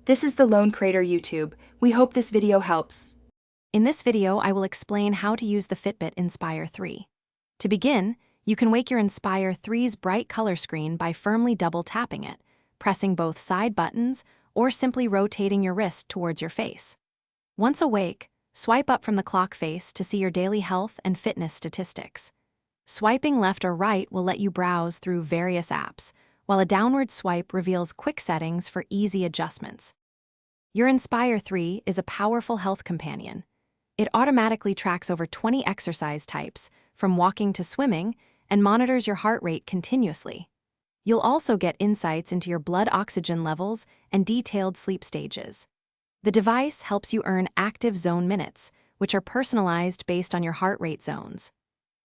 This is the Lone Crater YouTube. We hope this video helps. In this video, I will explain how to use the Fitbit Inspire 3. To begin, you can wake your Inspire 3's bright color screen by firmly double tapping it, pressing both side buttons, or simply rotating your wrist towards your face. Once awake, swipe up from the clock face to see your daily health and fitness statistics. Swiping left or right will let you browse through various apps, while a downward swipe reveals quick settings for easy adjustments. Your Inspire 3 is a powerful health companion. It automatically tracks over 20 exercise types, from walking to swimming, and monitors your heart rate continuously. You'll also get insights into your blood oxygen levels and detailed sleep stages. The device helps you earn active zone minutes, which are personalized based on your heart rate zones.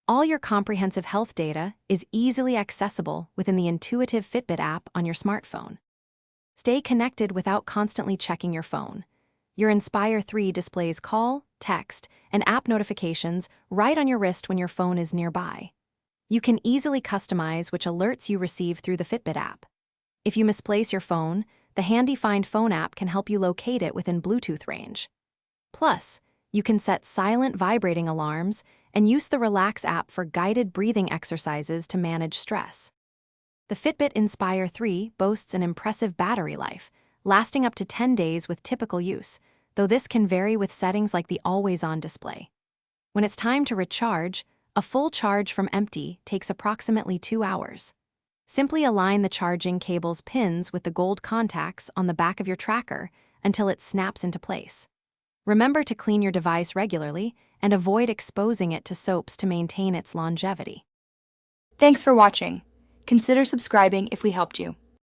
All your comprehensive health data is easily accessible within the intuitive Fitbit app on your smartphone. Stay connected without constantly checking your phone. Your Inspire 3 displays call, text, and app notifications right on your wrist when your phone is nearby. You can easily customize which alerts you receive through the Fitbit app. If you misplace your phone, the handy Find Phone app can help you locate it within Bluetooth range. Plus, you can set silent vibrating alarms and use the Relax app for guided breathing exercises to manage stress. The Fitbit Inspire 3 boasts an impressive battery life, lasting up to 10 days with typical use, though this can vary with settings like the always-on display. When it's time to recharge, a full charge from empty takes approximately 2 hours. Simply align the charging cable's pins with the gold contacts on the back of your tracker until it snaps into place. Remember to clean your device regularly and avoid exposing it to soaps to maintain its longevity. Thanks for watching. Consider subscribing if we helped you.